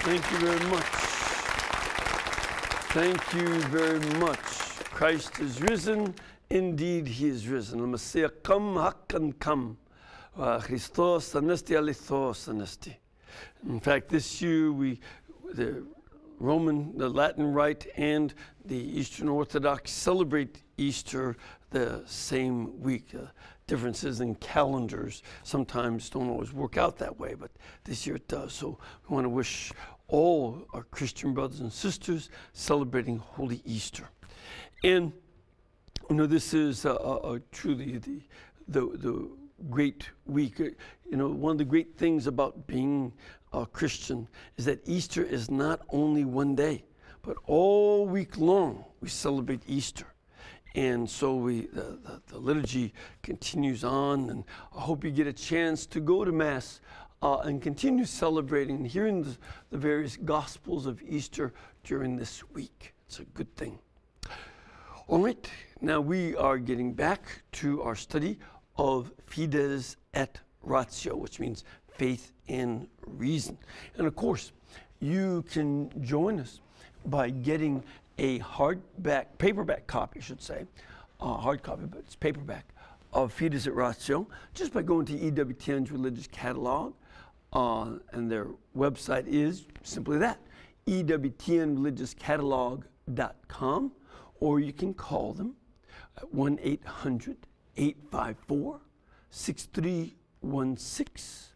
Thank you very much. Thank you very much. Christ is risen. Indeed, he is risen. The Messiah come, hakan come. Christos anesti alithos anesti. In fact, this year the Latin Rite and the Eastern Orthodox celebrate Easter the same week. Differences in calendars sometimes don't always work out that way, but this year it does. So we want to wish all our Christian brothers and sisters celebrating Holy Easter. And you know, this is truly the great week. You know, one of the great things about being a Christian is that Easter is not only one day, but all week long we celebrate Easter. And so the liturgy continues on, and I hope you get a chance to go to Mass and continue celebrating and hearing the various Gospels of Easter during this week. It's a good thing. All right, now we are getting back to our study of Fides Et Ratio, which means faith and reason. And of course, you can join us by getting a paperback copy, I should say, hard copy, but it's paperback, of Fides Et Ratio, just by going to EWTN's Religious Catalog, and their website is simply that, EWTNreligiouscatalog.com, or you can call them at 1-800-854-6316,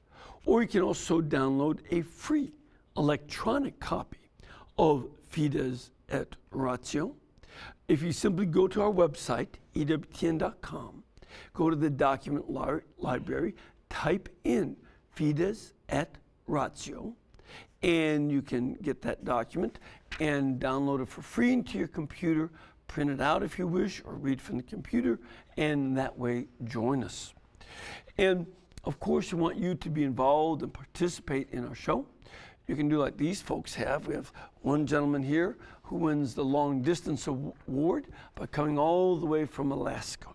or you can also download a free electronic copy of Fides Et Ratio. If you simply go to our website, EWTN.com, go to the document library, type in Fides Et Ratio, and you can get that document and download it for free into your computer, print it out if you wish, or read from the computer, and that way join us. And of course, we want you to be involved and participate in our show. You can do like these folks have. We have one gentleman here who wins the long distance award by coming all the way from Alaska.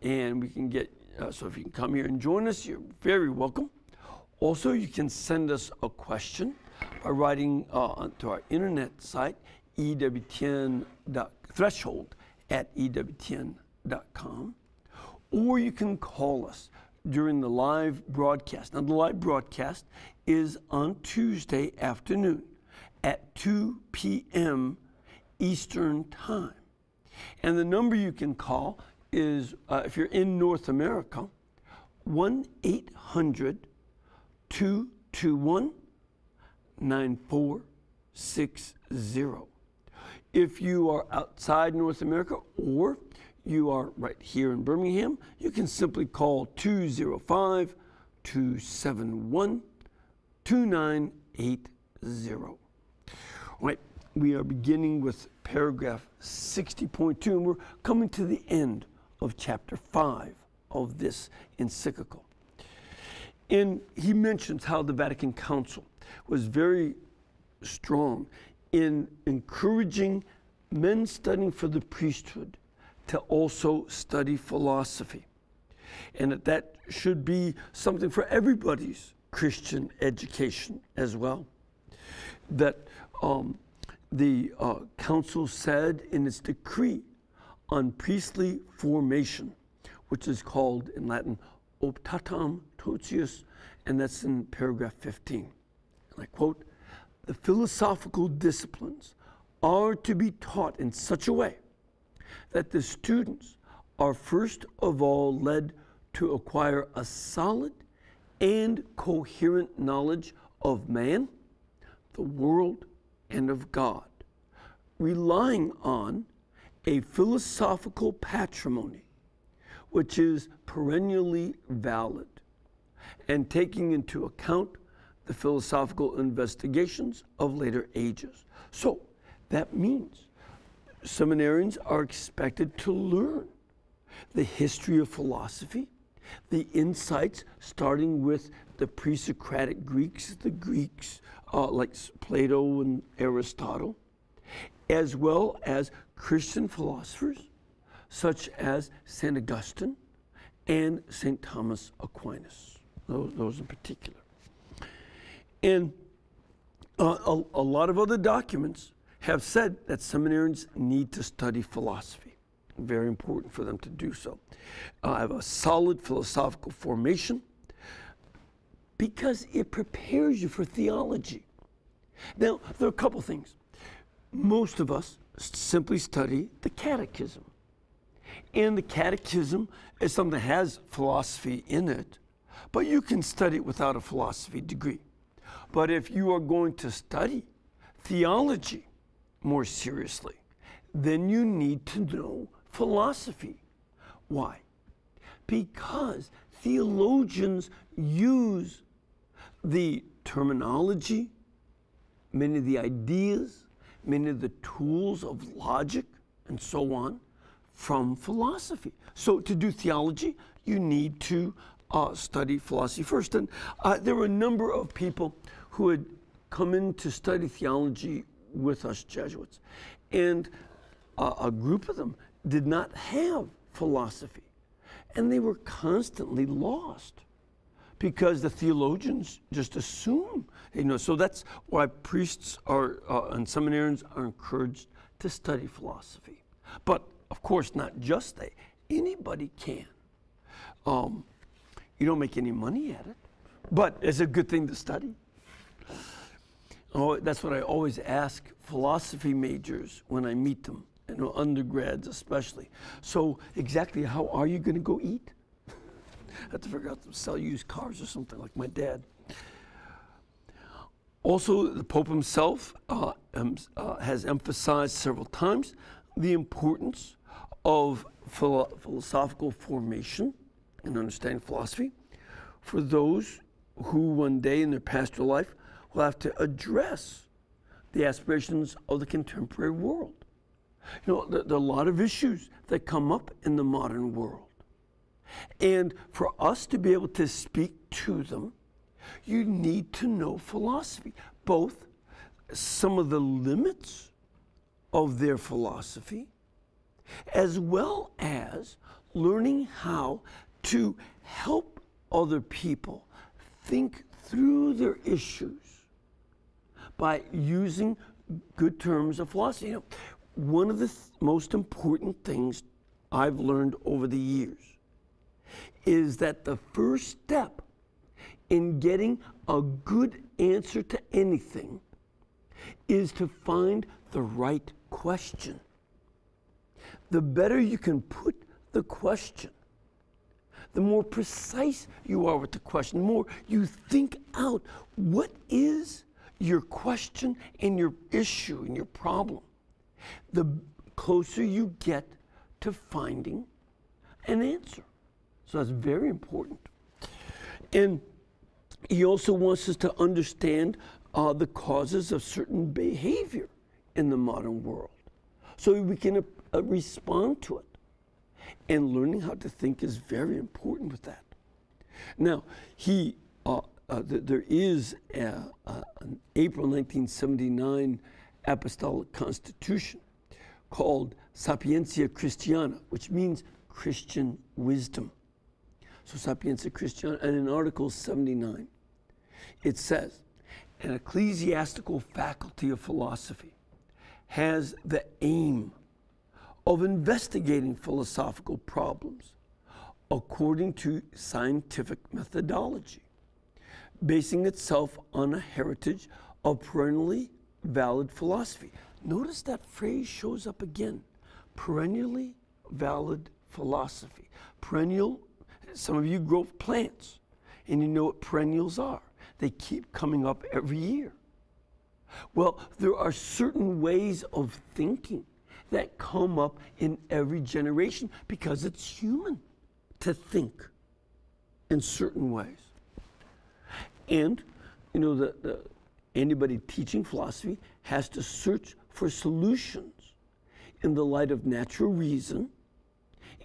And we can get, so if you can come here and join us, you're very welcome. Also, you can send us a question by writing to our internet site, threshold@EWTN.com, or you can call us during the live broadcast. Now, the live broadcast is on Tuesday afternoon at 2 p.m. Eastern Time. And the number you can call is, if you're in North America, 1-800-221-9460. If you are outside North America, or you are right here in Birmingham, you can simply call 205-271-2980. All right, we are beginning with paragraph 60.2, and we're coming to the end of chapter 5 of this encyclical. And he mentions how the Vatican Council was very strong in encouraging men studying for the priesthood to also study philosophy, and that should be something for everybody's Christian education as well. That the council said in its decree on priestly formation, which is called in Latin optatam totius, and that's in paragraph 15. And I quote, "The philosophical disciplines are to be taught in such a way that the students are first of all led to acquire a solid and coherent knowledge of man, the world, and of God, relying on a philosophical patrimony which is perennially valid, and taking into account the philosophical investigations of later ages." So that means seminarians are expected to learn the history of philosophy, the insights starting with the pre-Socratic Greeks, the Greeks like Plato and Aristotle, as well as Christian philosophers such as St. Augustine and St. Thomas Aquinas, those in particular. And A lot of other documents have said that seminarians need to study philosophy. Very important for them to do so. Have a solid philosophical formation because it prepares you for theology. Now, there are a couple things. Most of us simply study the catechism. And the catechism is something that has philosophy in it, but you can study it without a philosophy degree. But if you are going to study theology more seriously, then you need to know philosophy. Why? Because theologians use the terminology, many of the ideas, many of the tools of logic, and so on, from philosophy. So to do theology, you need to study philosophy first. And there were a number of people who had come in to study theology with us Jesuits. And a group of them did not have philosophy. And they were constantly lost because the theologians just assume, so that's why priests are and seminarians are encouraged to study philosophy. But of course, not just they. Anybody can. You don't make any money at it, but it's a good thing to study. Oh, that's what I always ask philosophy majors when I meet them, undergrads especially. So exactly how are you going to go eat? I have to figure out to sell used cars or something like my dad. Also, the Pope himself has emphasized several times the importance of philosophical formation and understanding philosophy for those who one day in their pastoral life will have to address the aspirations of the contemporary world. There are a lot of issues that come up in the modern world. And for us to be able to speak to them, you need to know philosophy, both some of the limits of their philosophy, as well as learning how to help other people think through their issues by using good terms of philosophy. One of the most important things I've learned over the years is that the first step in getting a good answer to anything is to find the right question. The better you can put the question, the more precise you are with the question, the more you think out what is your question and your issue and your problem, the closer you get to finding an answer. So that's very important. And he also wants us to understand the causes of certain behavior in the modern world so we can respond to it. And learning how to think is very important with that. Now, there is an April 1979 apostolic constitution called Sapientia Christiana, which means Christian wisdom. So Sapientia Christiana, and in Article 79, it says, an ecclesiastical faculty of philosophy has the aim of investigating philosophical problems according to scientific methodology, basing itself on a heritage of perennially valid philosophy. Notice that phrase shows up again, perennially valid philosophy. Perennial, some of you grow plants, and you know what perennials are. They keep coming up every year. Well, there are certain ways of thinking that come up in every generation because it's human to think in certain ways. And, anybody teaching philosophy has to search for solutions in the light of natural reason,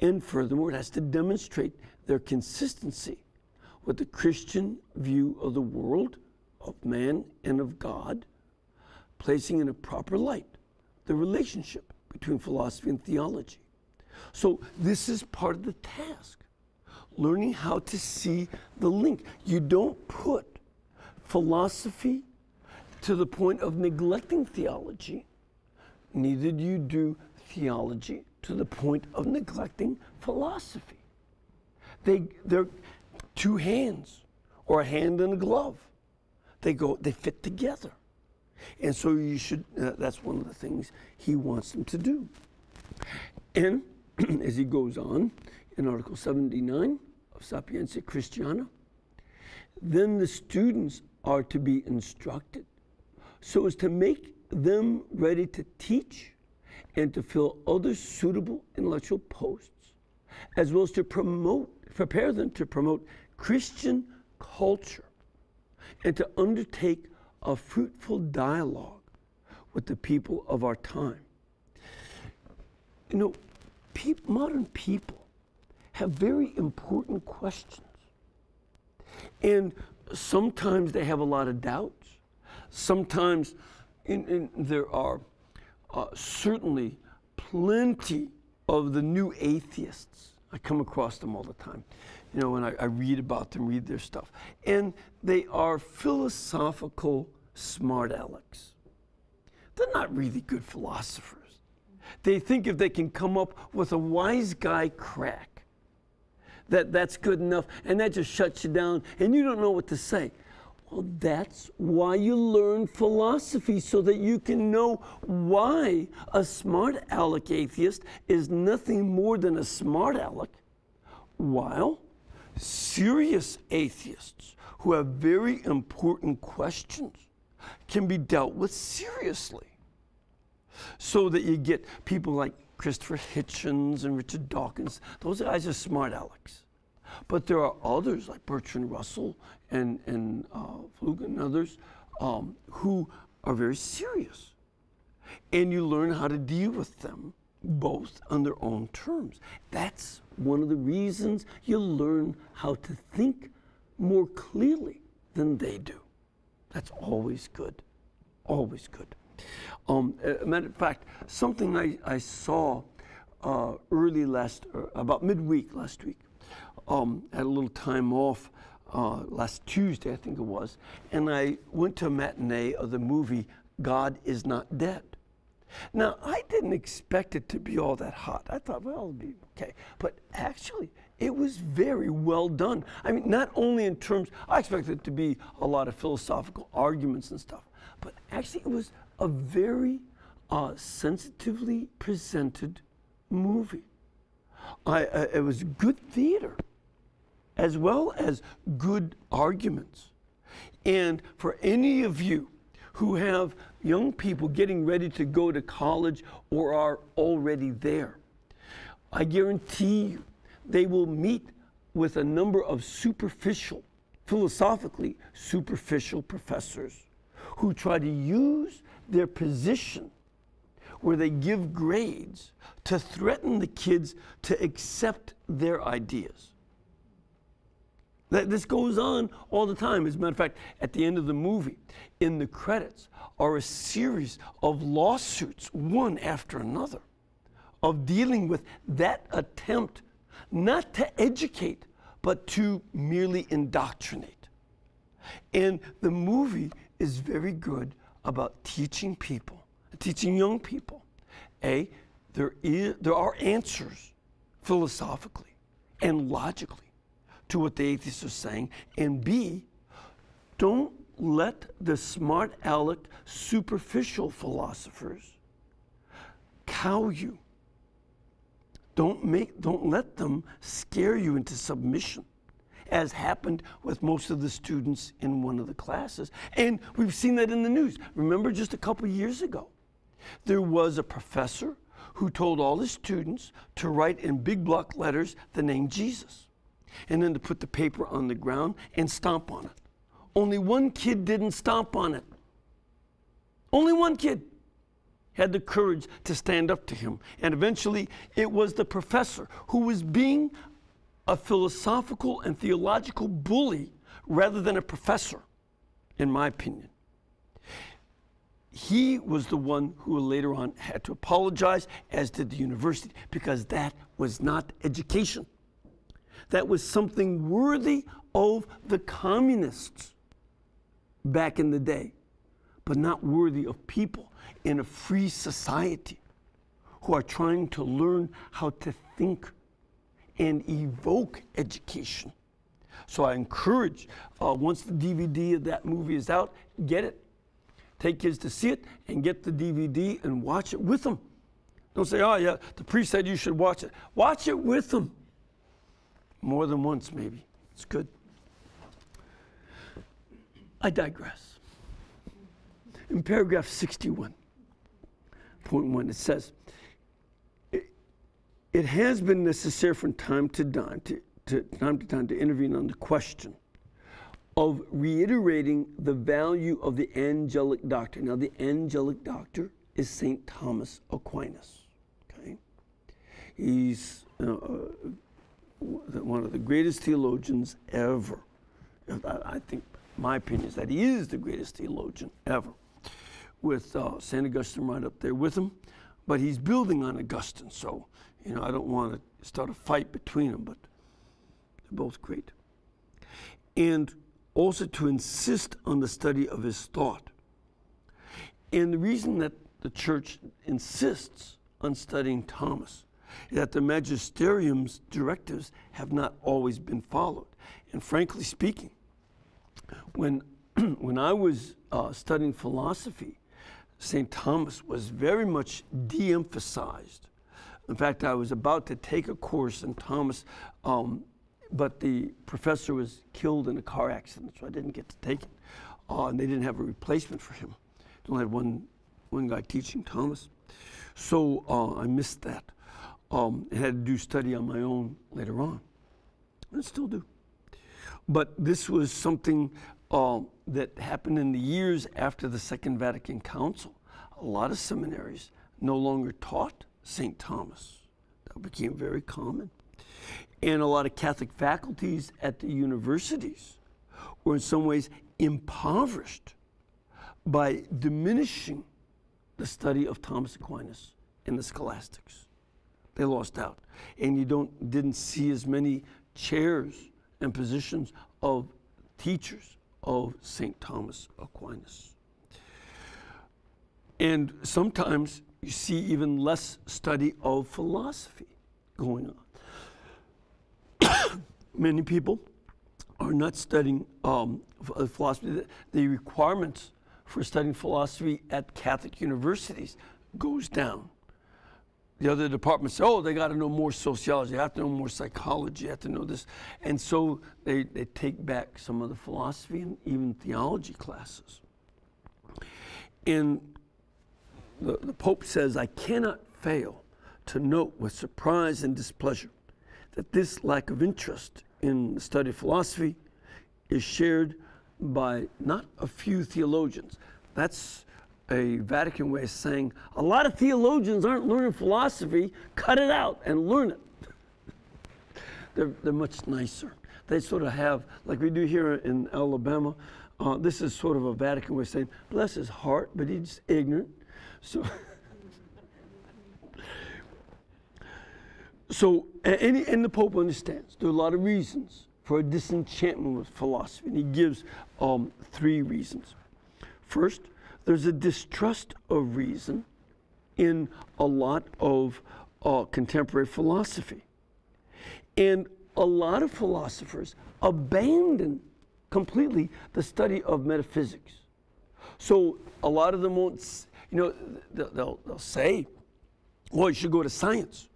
and furthermore, it has to demonstrate their consistency with the Christian view of the world, of man, and of God, placing in a proper light the relationship between philosophy and theology. So this is part of the task, learning how to see the link. You don't put philosophy to the point of neglecting theology, neither do you do theology to the point of neglecting philosophy. They're two hands, or a hand and a glove. They fit together. And so you should, that's one of the things he wants them to do. And as he goes on in Article 79 of Sapientia Christiana, then the students are to be instructed so as to make them ready to teach and to fill other suitable intellectual posts, as well as to prepare them to promote Christian culture and to undertake a fruitful dialogue with the people of our time. You know, modern people have very important questions. And sometimes they have a lot of doubts. Sometimes there are certainly plenty of the new atheists. I come across them all the time. You know, when I read about them, read their stuff. And they are philosophical smart alecks. They're not really good philosophers. They think if they can come up with a wise guy crack, that's good enough, and that just shuts you down, and you don't know what to say. Well, that's why you learn philosophy, so that you can know why a smart aleck atheist is nothing more than a smart aleck, while serious atheists who have very important questions can be dealt with seriously. So that you get people like Christopher Hitchens and Richard Dawkins. Those guys are smart alecks. But there are others like Bertrand Russell and Flug and others who are very serious. And you learn how to deal with them both on their own terms. That's one of the reasons you learn how to think more clearly than they do. That's always good, always good. Matter of fact, something I saw about midweek last week, had a little time off last Tuesday, I think it was, and I went to a matinee of the movie God Is Not Dead. Now, I didn't expect it to be all that hot. I thought, well, it'll be okay. But actually, it was very well done. I mean, not only in terms, I expected it to be a lot of philosophical arguments and stuff, but actually it was a very sensitively presented movie. It was good theater, as well as good arguments. And for any of you who have young people getting ready to go to college or are already there, I guarantee you they will meet with a number of philosophically superficial professors who try to use their position where they give grades to threaten the kids to accept their ideas. This goes on all the time. As a matter of fact, at the end of the movie, in the credits, are a series of lawsuits, one after another, of dealing with that attempt not to educate, but to merely indoctrinate. And the movie is very good about teaching people, teaching young people, A, there are answers philosophically and logically to what the atheists are saying, and B, don't let the smart aleck superficial philosophers cow you. Don't let them scare you into submission, as happened with most of the students in one of the classes. And we've seen that in the news. Remember just a couple years ago, there was a professor who told all his students to write in big block letters the name Jesus, and then to put the paper on the ground and stomp on it. Only one kid didn't stomp on it. Only one kid had the courage to stand up to him. And eventually it was the professor who was being a philosophical and theological bully rather than a professor, in my opinion. He was the one who later on had to apologize, as did the university, because that was not education. That was something worthy of the communists back in the day. but not worthy of people in a free society who are trying to learn how to think and evoke education. So I encourage, once the DVD of that movie is out, get it. Take kids to see it and get the DVD and watch it with them. Don't say, oh yeah, the priest said you should watch it. Watch it with them. More than once, maybe. It's good. I digress. In paragraph 61.1, it says, it has been necessary from time to time to intervene on the question of reiterating the value of the angelic doctor. Now, the angelic doctor is St. Thomas Aquinas. Okay, he's one of the greatest theologians ever. I think my opinion is that he is the greatest theologian ever, with St. Augustine right up there with him. But he's building on Augustine, so I don't want to start a fight between them, but they're both great. And also to insist on the study of his thought. And the reason that the church insists on studying Thomas is that the magisterium's directives have not always been followed. And frankly speaking, when I was studying philosophy, St. Thomas was very much de-emphasized. In fact, I was about to take a course in Thomas, but the professor was killed in a car accident, so I didn't get to take it. And they didn't have a replacement for him. They only had one guy teaching Thomas. So I missed that. I had to do study on my own later on. I still do. But this was something that happened in the years after the Second Vatican Council. A lot of seminaries no longer taught St. Thomas. That became very common. And a lot of Catholic faculties at the universities were in some ways impoverished by diminishing the study of Thomas Aquinas and the scholastics. They lost out. And you didn't see as many chairs and positions of teachers of St. Thomas Aquinas. And sometimes you see even less study of philosophy going on. Many people are not studying philosophy. The requirements for studying philosophy at Catholic universities goes down. The other departments say, oh, they got to know more sociology, they have to know more psychology, they have to know this. And so they take back some of the philosophy and even theology classes. And the Pope says, I cannot fail to note with surprise and displeasure that this lack of interest in the study of philosophy is shared by not a few theologians. That's a Vatican way of saying a lot of theologians aren't learning philosophy, cut it out and learn it. They're much nicer. They sort of have, like we do here in Alabama, this is sort of a Vatican way of saying, bless his heart, but he's ignorant. And the Pope understands there are a lot of reasons for a disenchantment with philosophy, and he gives 3 reasons. First, there's a distrust of reason in a lot of contemporary philosophy. And a lot of philosophers abandon completely the study of metaphysics. So a lot of them won't, they'll say, well, you should go to science.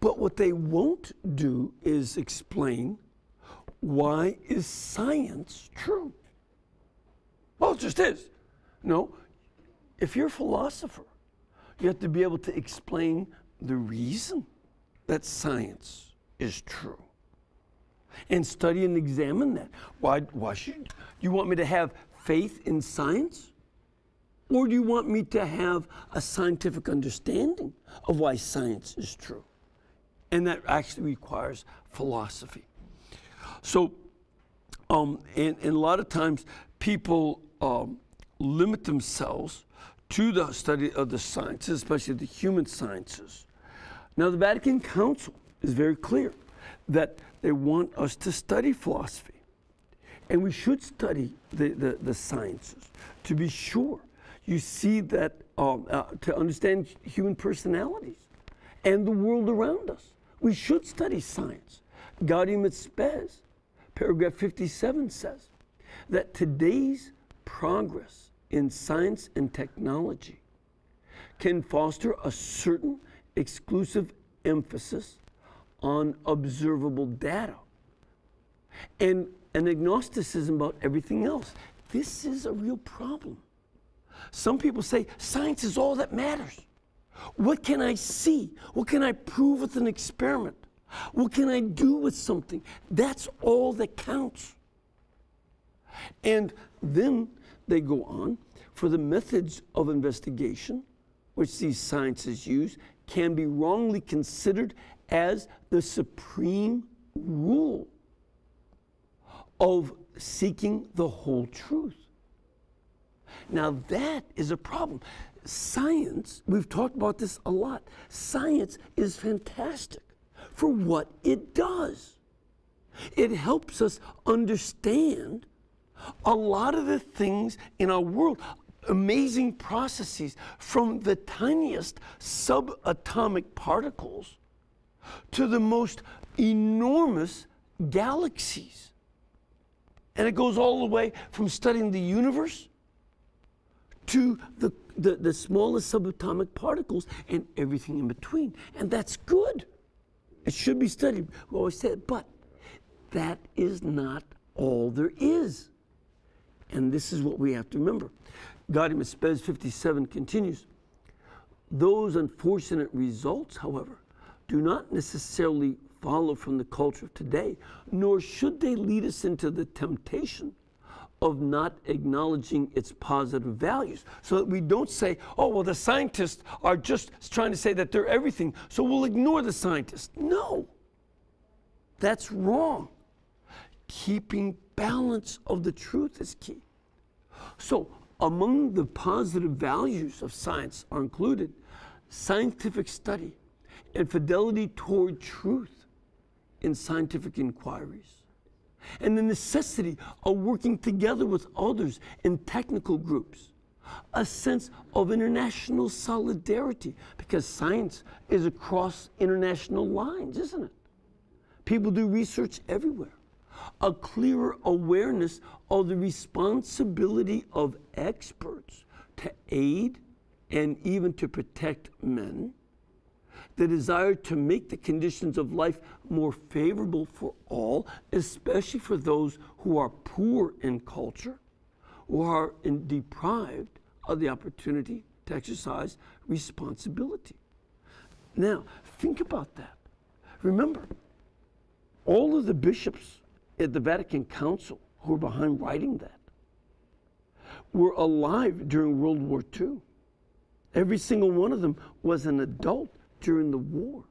But what they won't do is explain, why is science true? Well, it just is. No, if you're a philosopher, you have to be able to explain the reason that science is true. And study and examine that. Why should you want me to have faith in science? Or do you want me to have a scientific understanding of why science is true? And that actually requires philosophy. So, and a lot of times people limit themselves to the study of the sciences, especially the human sciences. Now, the Vatican Council is very clear that they want us to study philosophy. And we should study the sciences to be sure. You see that to understand human personalities and the world around us. We should study science. Gaudium et Spes, paragraph 57 says that today's progress in science and technology can foster a certain exclusive emphasis on observable data and an agnosticism about everything else. This is a real problem. Some people say science is all that matters. What can I see? What can I prove with an experiment? What can I do with something? That's all that counts. And then they go on, for the methods of investigation which these sciences use can be wrongly considered as the supreme rule of seeking the whole truth. Now that is a problem. Science, we've talked about this a lot, science is fantastic for what it does. It helps us understand a lot of the things in our world, amazing processes from the tiniest subatomic particles to the most enormous galaxies. And it goes all the way from studying the universe to the smallest subatomic particles and everything in between. And that's good. It should be studied. We always say it, but that is not all there is. And this is what we have to remember. Gaudium et Spes 57 continues. Those unfortunate results, however, do not necessarily follow from the culture of today, nor should they lead us into the temptation of not acknowledging its positive values. So that we don't say, oh, well, the scientists are just trying to say that they're everything, so we'll ignore the scientists. No, that's wrong. Keeping balance of the truth is key. So among the positive values of science are included scientific study and fidelity toward truth in scientific inquiries, and the necessity of working together with others in technical groups, a sense of international solidarity, because science is across international lines, isn't it? People do research everywhere. A clearer awareness of the responsibility of experts to aid and even to protect men, the desire to make the conditions of life more favorable for all, especially for those who are poor in culture, who are deprived of the opportunity to exercise responsibility. Now, think about that. Remember, all of the bishops at the Vatican Council who were behind writing that were alive during World War II. Every single one of them was an adult during the war.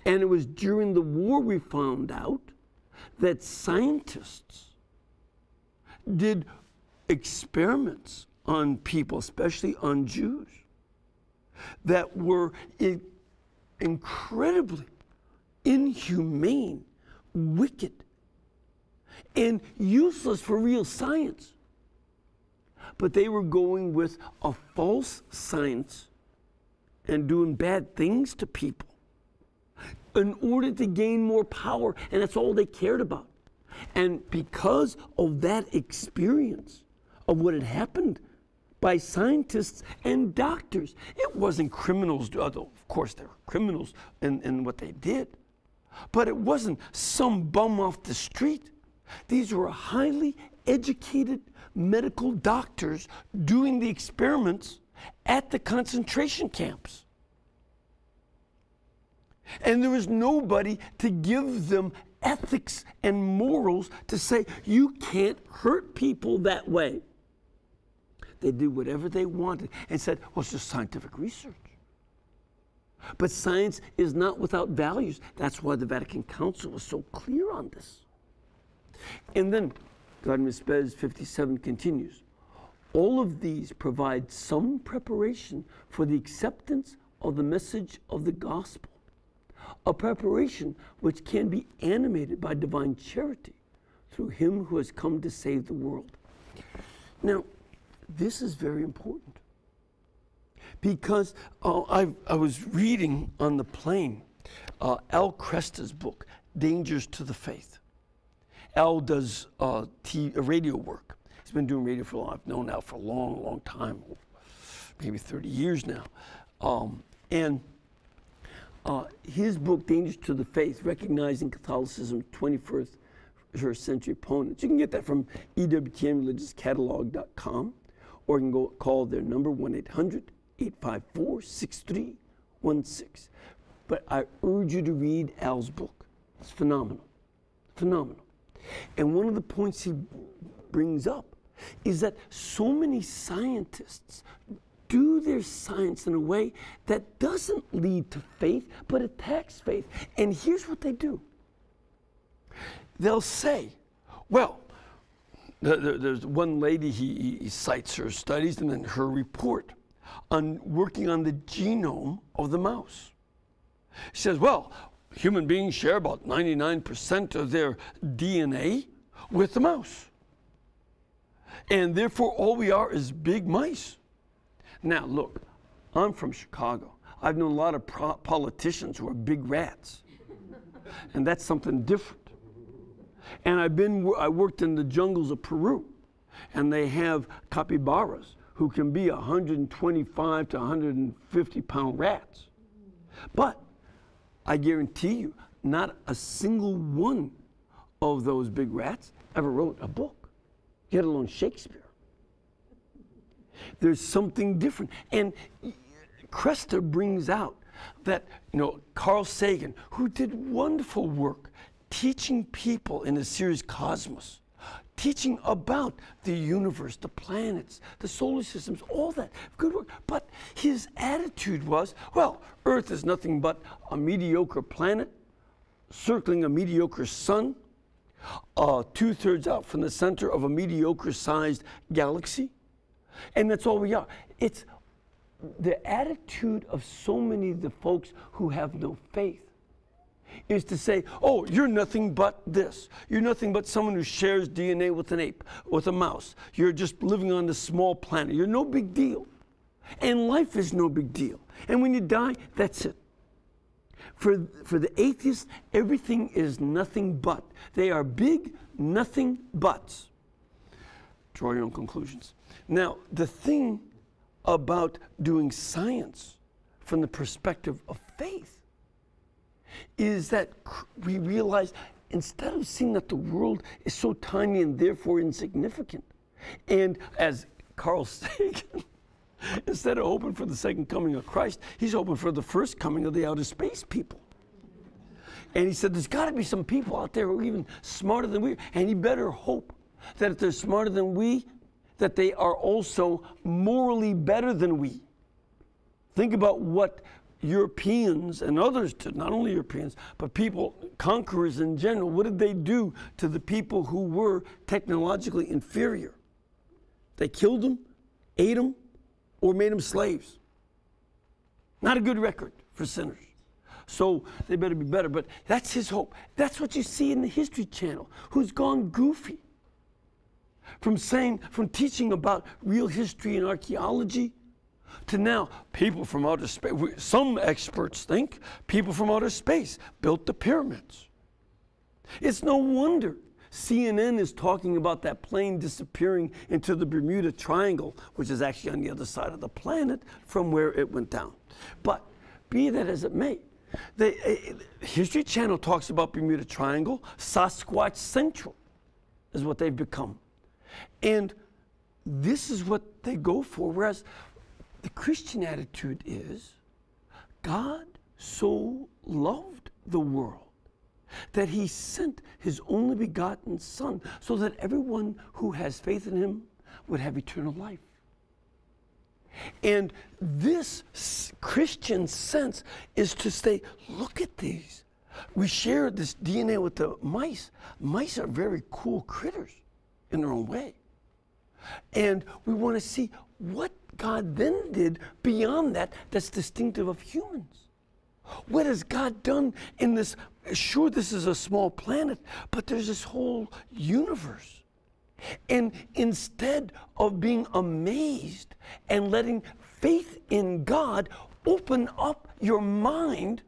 And it was during the war we found out that scientists did experiments on people, especially on Jews, that were incredibly inhumane, wicked, and useless for real science. But they were going with a false science and doing bad things to people in order to gain more power, and that's all they cared about. And because of that experience of what had happened by scientists and doctors, it wasn't criminals, although of course they were criminals in what they did, but it wasn't some bum off the street. These were highly educated medical doctors doing the experiments at the concentration camps. And there was nobody to give them ethics and morals to say, you can't hurt people that way. They did whatever they wanted and said, well, it's just scientific research. But science is not without values. That's why the Vatican Council was so clear on this. And then, Gaudium et Spes 57 continues, all of these provide some preparation for the acceptance of the message of the gospel, a preparation which can be animated by divine charity through him who has come to save the world. Now, this is very important because I was reading on the plane Al Cresta's book, Dangers to the Faith. Al does radio work. He's been doing radio for a long, I've known Al for a long, long time, maybe 30 years now. His book, Dangers to the Faith, Recognizing Catholicism's 21st Century Opponents. You can get that from EWTNreligiouscatalog.com, or you can call their number, 1-800-854-6316. But I urge you to read Al's book. It's phenomenal, phenomenal. And one of the points he brings up is that so many scientists do their science in a way that doesn't lead to faith, but attacks faith. And here's what they do. They'll say, well, there's one lady, he cites her studies and then her report on working on the genome of the mouse. She says, well, human beings share about 99% of their DNA with the mouse. And therefore, all we are is big mice. Now, look, I'm from Chicago. I've known a lot of politicians who are big rats. And that's something different. And I worked in the jungles of Peru, and they have capybaras who can be 125 to 150 pound rats. But I guarantee you, not a single one of those big rats ever wrote a book, let alone Shakespeare. There's something different. And Cresta brings out that, Carl Sagan, who did wonderful work teaching people in the series Cosmos, teaching about the universe, the planets, the solar systems, all that good work. But his attitude was, well, Earth is nothing but a mediocre planet circling a mediocre sun, 2/3 out from the center of a mediocre-sized galaxy, and that's all we are. It's the attitude of so many of the folks who have no faith is to say, oh, you're nothing but this. You're nothing but someone who shares DNA with an ape, with a mouse. You're just living on this small planet. You're no big deal. And life is no big deal. And when you die, that's it. For the atheists, everything is nothing but. They are big nothing buts. Draw your own conclusions. Now, the thing about doing science from the perspective of faith is that we realize, instead of seeing that the world is so tiny and therefore insignificant, and as Carl Sagan, instead of hoping for the second coming of Christ, he's hoping for the first coming of the outer space people. And he said, there's got to be some people out there who are even smarter than we are, and he better hope that if they're smarter than we, that they are also morally better than we. Think about what Europeans and others did, not only Europeans, but people, conquerors in general, what did they do to the people who were technologically inferior? They killed them, ate them, or made them slaves. Not a good record for sinners. So they better be better, but that's his hope. That's what you see in the History Channel, who's gone goofy. From teaching about real history and archaeology, to now, people from outer space. Some experts think people from outer space built the pyramids. It's no wonder CNN is talking about that plane disappearing into the Bermuda Triangle, which is actually on the other side of the planet from where it went down. But be that as it may, the History Channel talks about Bermuda Triangle. Sasquatch Central is what they've become. And this is what they go for, whereas the Christian attitude is, God so loved the world that he sent his only begotten Son so that everyone who has faith in him would have eternal life. And this Christian sense is to say, look at these. We share this DNA with the mice. Mice are very cool critters in their own way. And we want to see what God then did beyond that that's distinctive of humans. What has God done in this? Sure, this is a small planet, but there's this whole universe. And instead of being amazed and letting faith in God open up your mind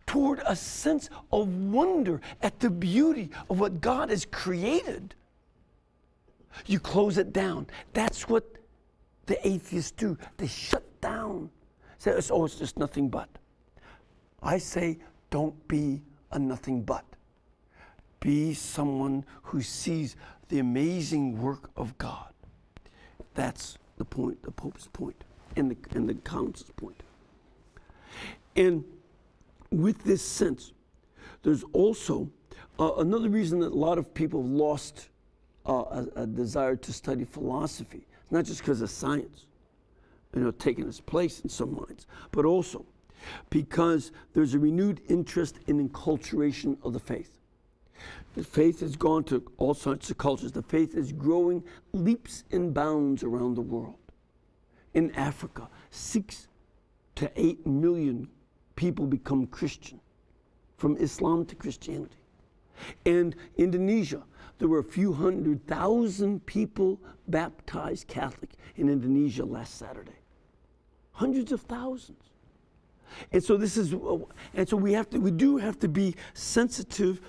toward a sense of wonder at the beauty of what God has created, you close it down. That's what the atheists do. They shut down. Say, oh, it's just nothing but. I say, don't be a nothing but. Be someone who sees the amazing work of God. That's the point, the Pope's point, and the Council's point. And with this sense, there's also another reason that a lot of people have lost a desire to study philosophy. It's not just because of science, taking its place in some minds, but also because there's a renewed interest in enculturation of the faith. The faith has gone to all sorts of cultures. The faith is growing leaps and bounds around the world. In Africa, 6 to 8 million people become Christian, from Islam to Christianity. And Indonesia, there were a few 100,000 people baptized Catholic in Indonesia last Saturday. Hundreds of thousands. And so we do have to be sensitive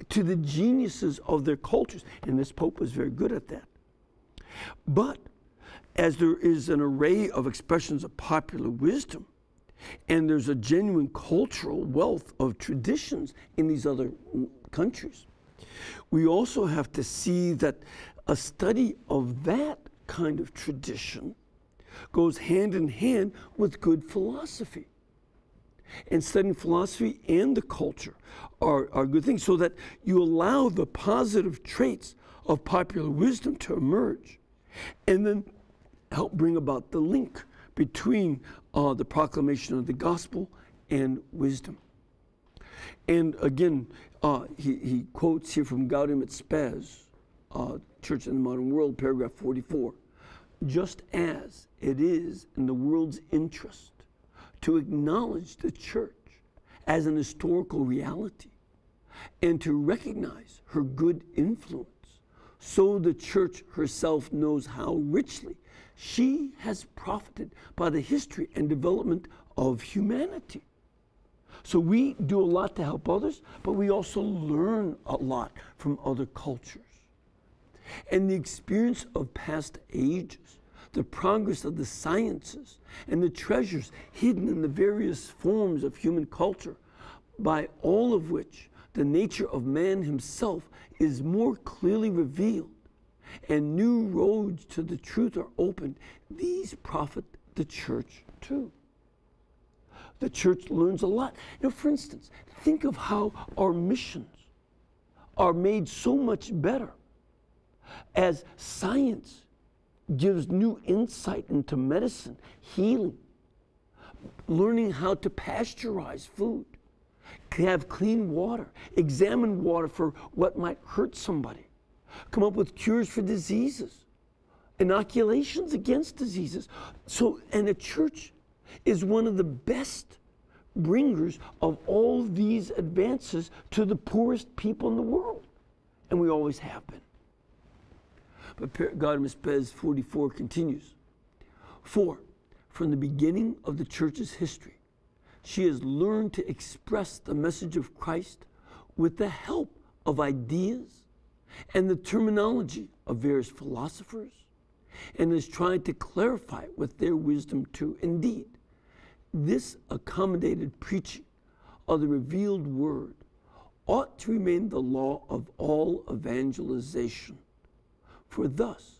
to the geniuses of their cultures, and this Pope was very good at that. But as there is an array of expressions of popular wisdom, and there's a genuine cultural wealth of traditions in these other countries, we also have to see that a study of that kind of tradition goes hand in hand with good philosophy. And studying philosophy and the culture are good things, so that you allow the positive traits of popular wisdom to emerge, and then help bring about the link between the proclamation of the gospel and wisdom. And again, he quotes here from Gaudium et Spes, Church in the Modern World, paragraph 44. Just as it is in the world's interest to acknowledge the church as an historical reality and to recognize her good influence, so the church herself knows how richly she has profited by the history and development of humanity. So we do a lot to help others, but we also learn a lot from other cultures. And the experience of past ages, the progress of the sciences, and the treasures hidden in the various forms of human culture, by all of which the nature of man himself is more clearly revealed, and new roads to the truth are opened, these profit the church too. The church learns a lot. For instance, think of how our missions are made so much better as science gives new insight into medicine, healing, learning how to pasteurize food, have clean water, examine water for what might hurt somebody, come up with cures for diseases, inoculations against diseases. And the church is one of the best bringers of all these advances to the poorest people in the world. And we always have been. But Gaudium et Spes 44 continues. For, from the beginning of the church's history, she has learned to express the message of Christ with the help of ideas and the terminology of various philosophers, and has tried to clarify it with their wisdom too. Indeed, this accommodated preaching of the revealed word ought to remain the law of all evangelization. For thus,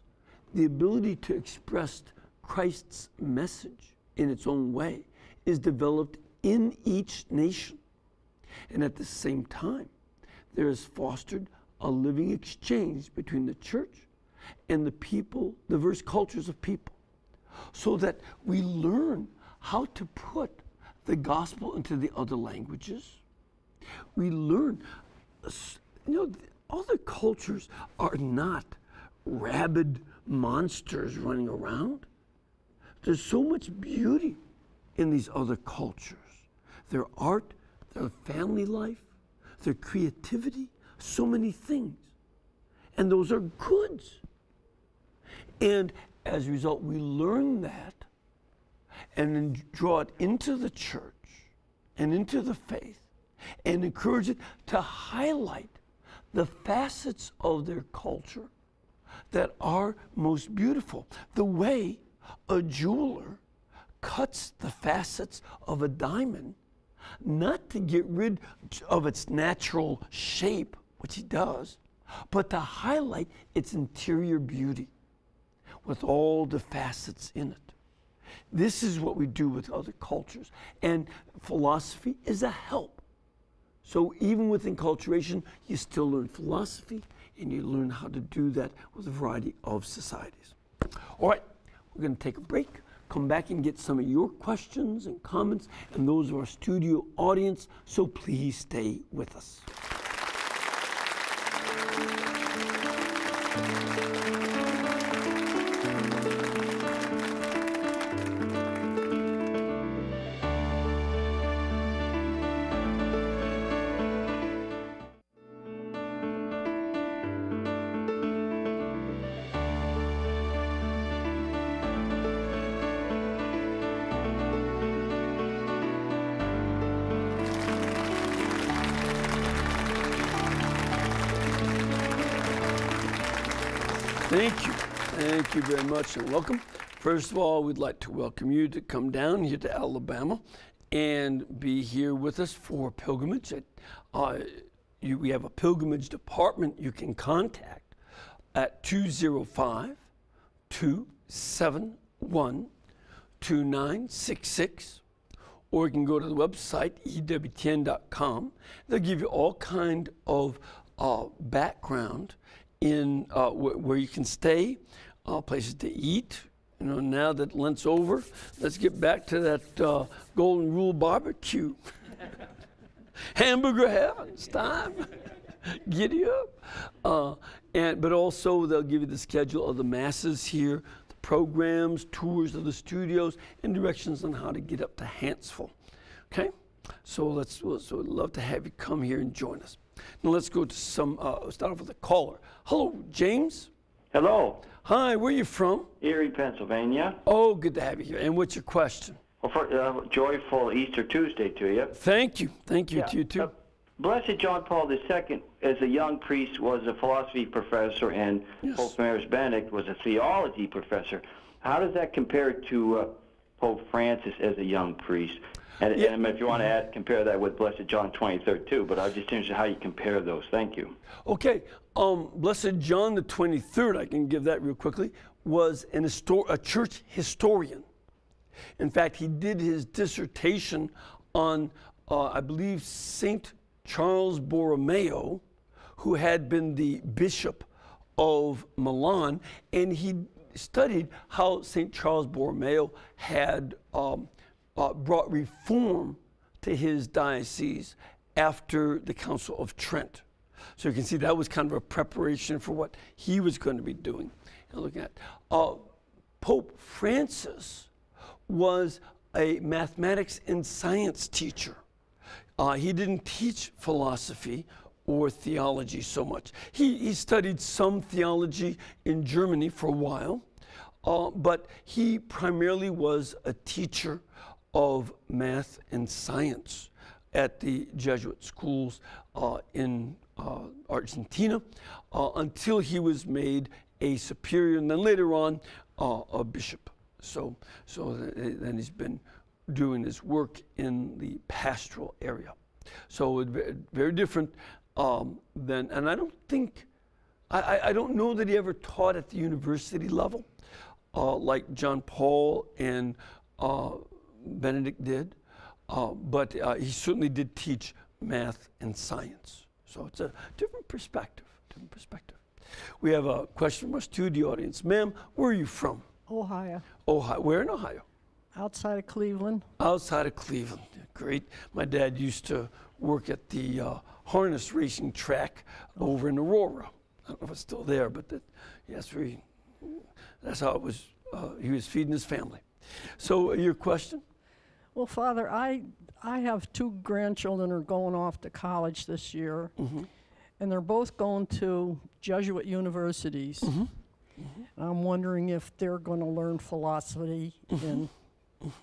the ability to express Christ's message in its own way is developed in each nation. And at the same time, there is fostered a living exchange between the church and the people, diverse cultures of people, so that we learn how to put the gospel into the other languages. We learn, other cultures are not rabid monsters running around. There's so much beauty in these other cultures their art, their family life, their creativity, so many things. And those are goods. And as a result, we learn that and then draw it into the church and into the faith and encourage it to highlight the facets of their culture that are most beautiful. The way a jeweler cuts the facets of a diamond, not to get rid of its natural shape, which he does, but to highlight its interior beauty with all the facets in it. This is what we do with other cultures. And philosophy is a help. So even with enculturation, you still learn philosophy, and you learn how to do that with a variety of societies. All right, we're going to take a break, come back and get some of your questions and comments and those of our studio audience, so please stay with us. Thank you very much and welcome. First of all, we'd like to welcome you to come down here to Alabama and be here with us for pilgrimage. We have a pilgrimage department you can contact at 205-271-2966, or you can go to the website EWTN.com. They'll give you all kind of background in where you can stay, places to eat. You know, now that Lent's over, let's get back to that Golden Rule barbecue. Hamburger heaven, it's time. Giddy up. But also they'll give you the schedule of the masses here, the programs, tours of the studios, and directions on how to get up to Huntsville. Okay? So we'd love to have you come here and join us. Now let's go to start off with a caller. Hello, James. Hello. Hi, where are you from? Erie, Pennsylvania. Oh, good to have you here. And what's your question? Well, joyful Easter Tuesday to you. Thank you. Thank you to you too. Blessed John Paul II, as a young priest, was a philosophy professor, and Yes. Pope Emeritus Benedict was a theology professor. How does that compare to Pope Francis as a young priest? And if you want to compare that with Blessed John 23rd too, but I'm just interested in how you compare those. Thank you. Okay, Blessed John the 23rd, I can give that real quickly, was a church historian. In fact, he did his dissertation on, I believe, St. Charles Borromeo, who had been the bishop of Milan, and he studied how St. Charles Borromeo had brought reform to his diocese after the Council of Trent. So you can see that was kind of a preparation for what he was going to be doing and looking at. Pope Francis was a mathematics and science teacher. He didn't teach philosophy or theology so much. He studied some theology in Germany for a while, but he primarily was a teacher of math and science at the Jesuit schools in Argentina until he was made a superior, and then later on a bishop. So then he's been doing his work in the pastoral area. So very different than, and I don't think, I don't know that he ever taught at the university level like John Paul and Benedict did, but he certainly did teach math and science. So it's a different perspective, We have a question from our studio audience. Ma'am, where are you from? Ohio. Ohio. Where in Ohio? Outside of Cleveland. Outside of Cleveland. Great. My dad used to work at the harness racing track over in Aurora. I don't know if it's still there, but that's how it was. He was feeding his family. So your question? Well, Father, I have two grandchildren who are going off to college this year, and they're both going to Jesuit universities. I'm wondering if they're going to learn philosophy in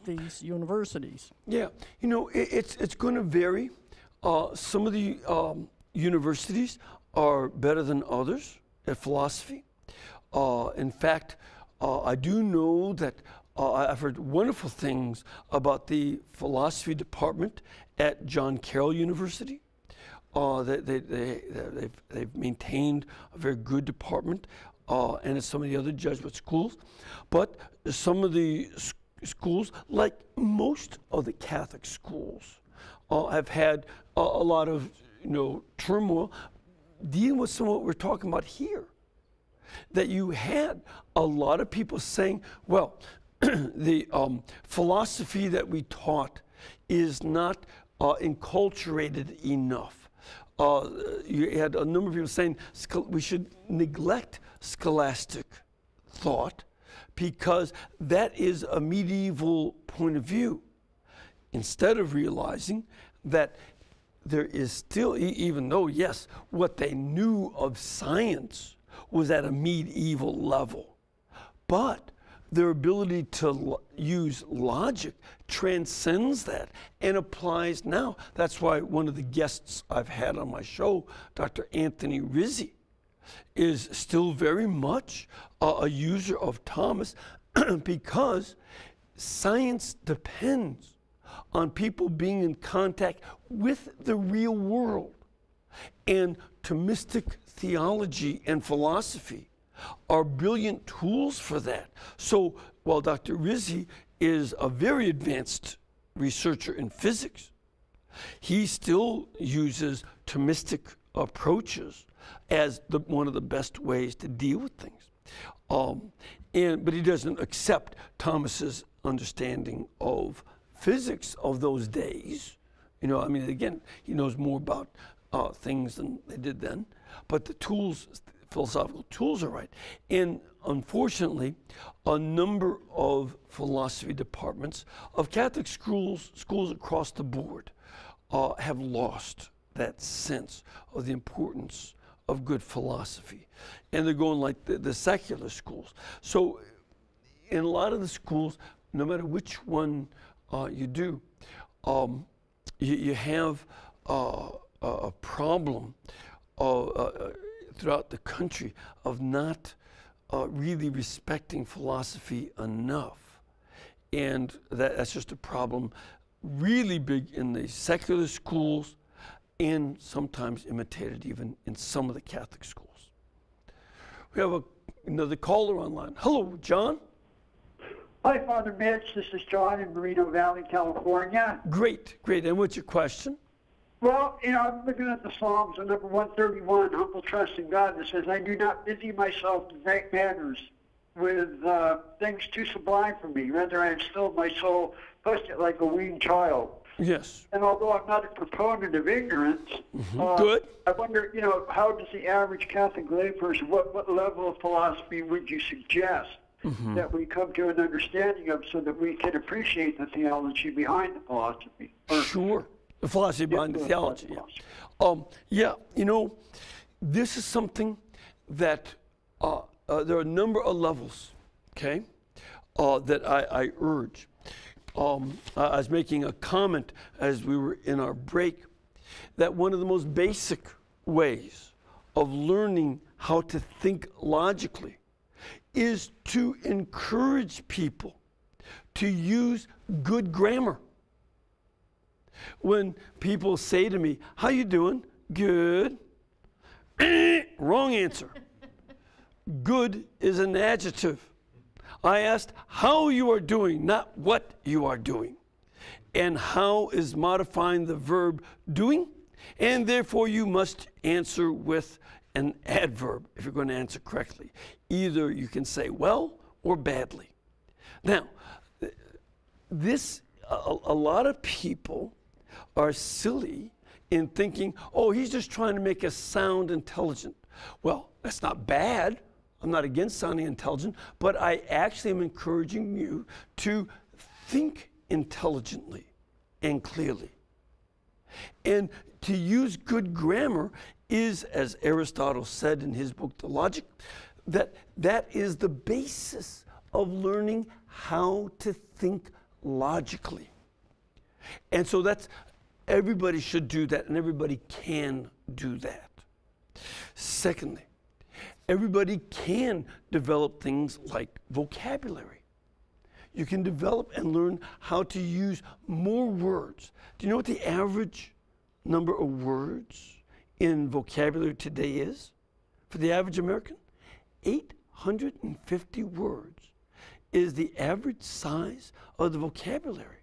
these universities. Yeah, you know, it's going to vary. Some of the universities are better than others at philosophy. In fact, I do know that I've heard wonderful things about the philosophy department at John Carroll University. They've maintained a very good department, and at some of the other Jesuit schools. But some of the schools, like most of the Catholic schools, have had a lot of turmoil dealing with some of what we're talking about here. That you had a lot of people saying, well, the philosophy that we taught is not enculturated enough. You had a number of people saying we should neglect scholastic thought because that is a medieval point of view, instead of realizing that there is still, even though, yes, what they knew of science was at a medieval level, but their ability to use logic transcends that and applies now. That's why one of the guests I've had on my show, Dr. Anthony Rizzi, is still very much a user of Thomas because science depends on people being in contact with the real world. And Thomistic theology and philosophy are brilliant tools for that. So while Dr. Rizzi is a very advanced researcher in physics, he still uses Thomistic approaches as one of the best ways to deal with things. But he doesn't accept Thomas's understanding of physics of those days. I mean, again, he knows more about things than they did then, but the tools, philosophical tools, are right. And unfortunately, a number of philosophy departments of Catholic schools across the board have lost that sense of the importance of good philosophy. And they're going like the secular schools. So in a lot of the schools, no matter which one you do, you have a problem throughout the country of not really respecting philosophy enough. And that's just a problem really big in the secular schools and sometimes imitated even in some of the Catholic schools. We have another caller online. Hello, John. Hi, Father Mitch. This is John in Moreno Valley, California. Great. And what's your question? Well, I'm looking at the Psalms on number 131, humble trust in God, that says, I do not busy myself in great matters with things too sublime for me. Rather, I instill my soul, post it like a weaned child. Yes. And although I'm not a proponent of ignorance, Good. I wonder, how does the average Catholic layperson, what level of philosophy would you suggest that we come to an understanding of so that we can appreciate the theology behind the philosophy? Sure. The philosophy behind the theology. Yeah. This is something that there are a number of levels, okay, that I urge. I was making a comment as we were in our break that one of the most basic ways of learning how to think logically is to encourage people to use good grammar. When people say to me, how you doing? Good. Wrong answer. Good is an adjective. I asked how you are doing, not what you are doing. And how is modifying the verb doing, and therefore you must answer with an adverb if you're going to answer correctly. Either you can say well or badly. Now, a lot of people are silly in thinking, oh, he's just trying to make us sound intelligent. Well, that's not bad. I'm not against sounding intelligent, but I actually am encouraging you to think intelligently and clearly. And to use good grammar is, as Aristotle said in his book, The Logic, that is the basis of learning how to think logically. And so everybody should do that, and everybody can do that. Secondly, everybody can develop things like vocabulary. You can develop and learn how to use more words. Do you know what the average number of words in vocabulary today is for the average American? 850 words is the average size of the vocabulary.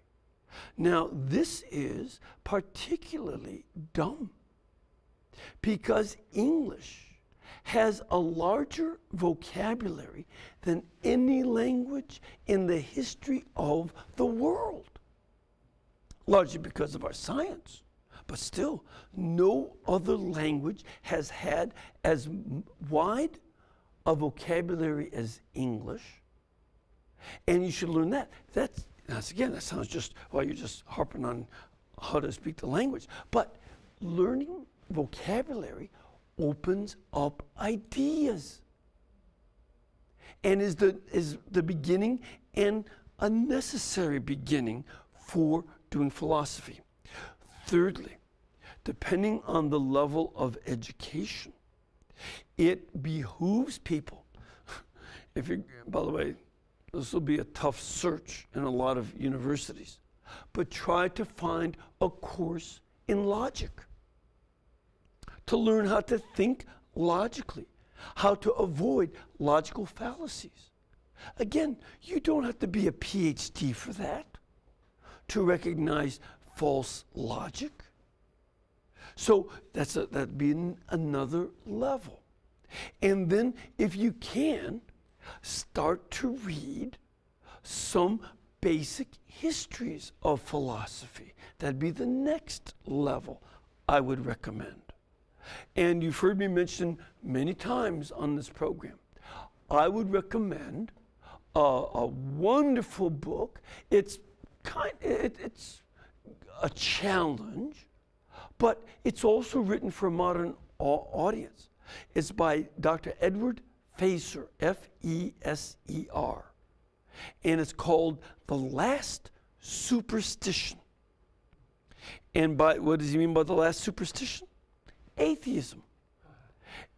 Now, this is particularly dumb because English has a larger vocabulary than any language in the history of the world. Largely because of our science. But still, no other language has had as wide a vocabulary as English. And you should learn that. That sounds just, well, you're just harping on how to speak the language. But learning vocabulary opens up ideas and is the beginning and a necessary beginning for doing philosophy. Thirdly, depending on the level of education, it behooves people, by the way, this will be a tough search in a lot of universities, but try to find a course in logic. To learn how to think logically, how to avoid logical fallacies. Again, you don't have to be a PhD for that, to recognize false logic. So that'd be another level. And then if you can, start to read some basic histories of philosophy. That'd be the next level I would recommend. And you've heard me mention many times on this program, I would recommend a wonderful book. It's a challenge, but it's also written for a modern audience. It's by Dr. Edward Feser, F-E-S-E-R, and it's called The Last Superstition. And what does he mean by the last superstition? Atheism.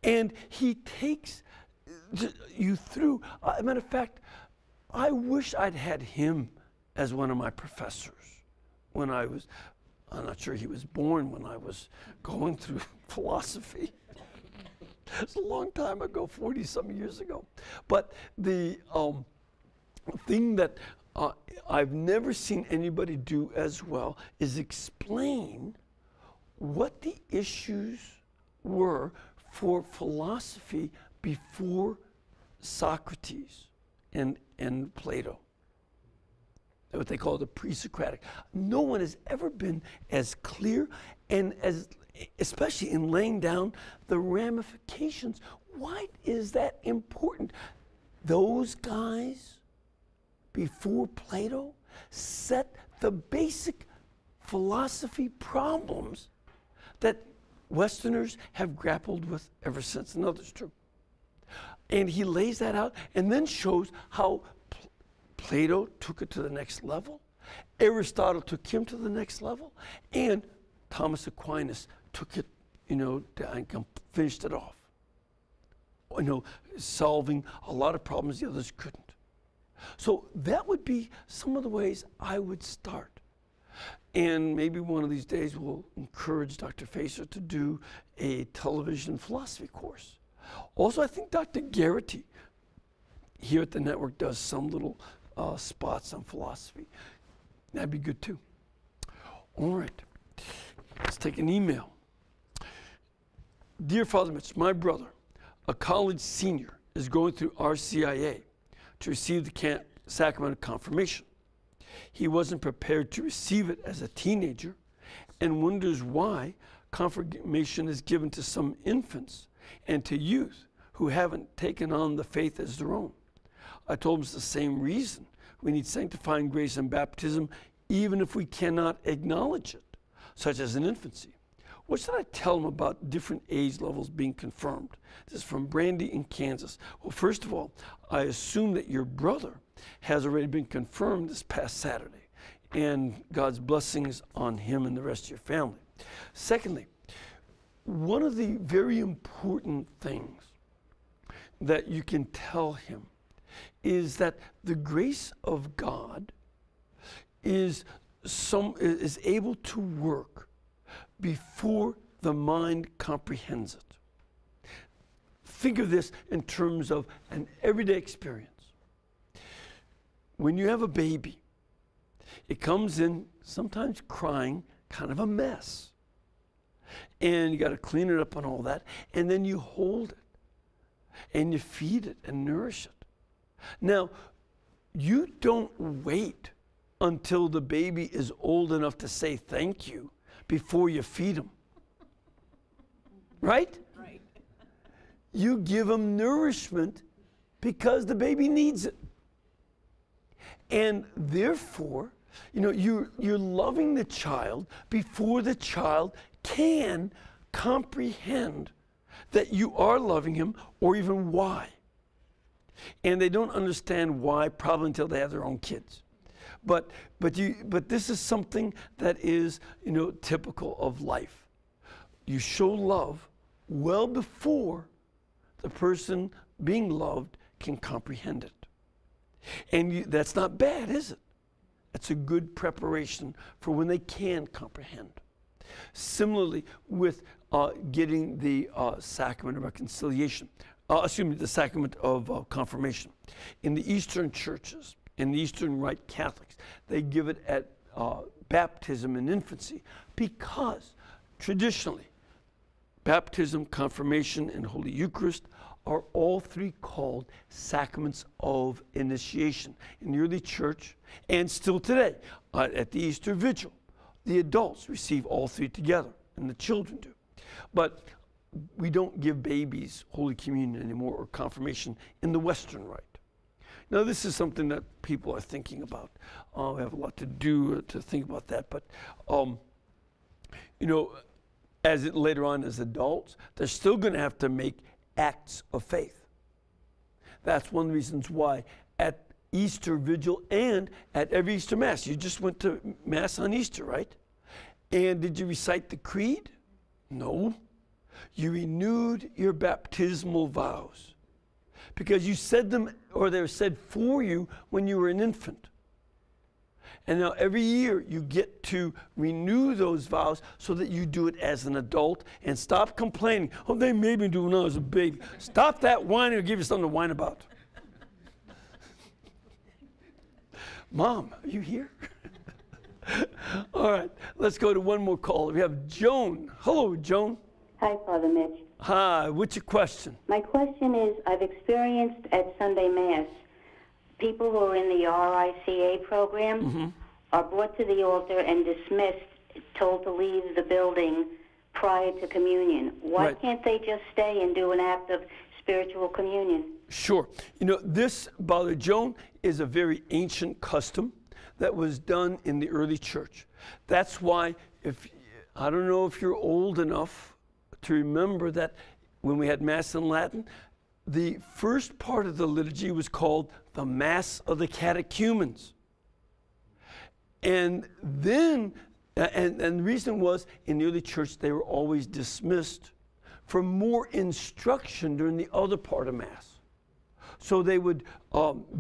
And he takes you through, as a matter of fact, I wish I'd had him as one of my professors when I'm not sure he was born when I was going through philosophy. It's a long time ago, 40-some years ago. But the thing that I've never seen anybody do as well is explain what the issues were for philosophy before Socrates and Plato. What they call the pre-Socratic. No one has ever been as clear and especially in laying down the ramifications. Why is that important? Those guys before Plato set the basic philosophy problems that Westerners have grappled with ever since, and others too. And he lays that out and then shows how Plato took it to the next level, Aristotle took him to the next level, and Thomas Aquinas took it, and finished it off. Solving a lot of problems the others couldn't. So that would be some of the ways I would start. And maybe one of these days we'll encourage Dr. Feser to do a television philosophy course. Also, I think Dr. Garrity here at the network does some little spots on philosophy. That'd be good too. All right, let's take an email. Dear Father Mitch, my brother, a college senior, is going through RCIA to receive the sacrament of confirmation. He wasn't prepared to receive it as a teenager and wonders why confirmation is given to some infants and to youth who haven't taken on the faith as their own. I told him it's the same reason. We need sanctifying grace and baptism even if we cannot acknowledge it, such as in infancy. What should I tell them about different age levels being confirmed? This is from Brandy in Kansas. Well, first of all, I assume that your brother has already been confirmed this past Saturday, and God's blessings on him and the rest of your family. Secondly, one of the very important things that you can tell him is that the grace of God is able to work before the mind comprehends it. Think of this in terms of an everyday experience. When you have a baby, it comes in sometimes crying, kind of a mess. And you got to clean it up and all that. And then you hold it and you feed it and nourish it. Now, you don't wait until the baby is old enough to say thank you before you feed him. Right? Right. You give him nourishment because the baby needs it. And therefore, you're loving the child before the child can comprehend that you are loving him or even why. And they don't understand why probably until they have their own kids. But this is something that is, typical of life. You show love well before the person being loved can comprehend it. And that's not bad, is it? It's a good preparation for when they can comprehend. Similarly, with getting the sacrament of reconciliation, the sacrament of confirmation. In the Eastern churches, in the Eastern Rite Catholics, they give it at baptism and infancy because traditionally, baptism, confirmation, and Holy Eucharist are all three called sacraments of initiation. In the early church, and still today, at the Easter Vigil, the adults receive all three together, and the children do. But we don't give babies Holy Communion anymore or confirmation in the Western Rite. Now, this is something that people are thinking about. We have a lot to do to think about that. But, later on as adults, they're still going to have to make acts of faith. That's one of the reasons why at Easter Vigil and at every Easter Mass, you just went to Mass on Easter, right? And did you recite the creed? No. You renewed your baptismal vows because you said them, or they were said for you when you were an infant. And now every year you get to renew those vows so that you do it as an adult and stop complaining. Oh, they made me do it when I was a baby. Stop that whining or give you something to whine about. Mom, are you here? All right, let's go to one more caller. We have Joan. Hello, Joan. Hi, Father Mitch. Hi, what's your question? My question is, I've experienced at Sunday Mass, people who are in the RICA program are brought to the altar and dismissed, told to leave the building prior to communion. Why can't they just stay and do an act of spiritual communion? Sure. This, Brother Joan, is a very ancient custom that was done in the early church. That's why, I don't know if you're old enough to remember that when we had Mass in Latin, the first part of the liturgy was called the Mass of the Catechumens. And then, and the reason was, in the early church, they were always dismissed for more instruction during the other part of Mass. So they would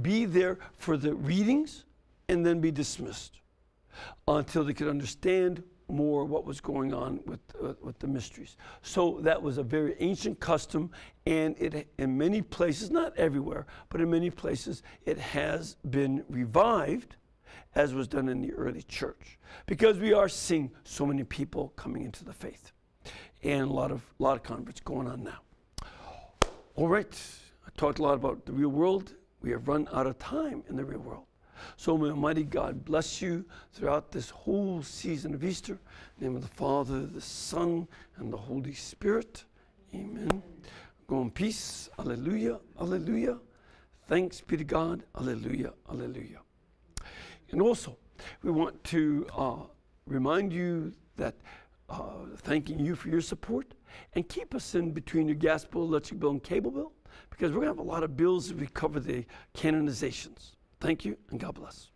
be there for the readings and then be dismissed until they could understand more what was going on with the mysteries. So that was a very ancient custom, and it, in many places, not everywhere, but in many places, it has been revived, as was done in the early church, because we are seeing so many people coming into the faith, and a lot of converts going on now. All right, I talked a lot about the real world. We have run out of time in the real world. So may Almighty God bless you throughout this whole season of Easter. In the name of the Father, the Son, and the Holy Spirit. Amen. Go in peace. Alleluia. Alleluia. Thanks be to God. Alleluia. Alleluia. And also, We want to remind you that thanking you for your support, and keep us in between your gas bill, electric bill, and cable bill, because we're going to have a lot of bills as we cover the canonizations. Thank you, and God bless.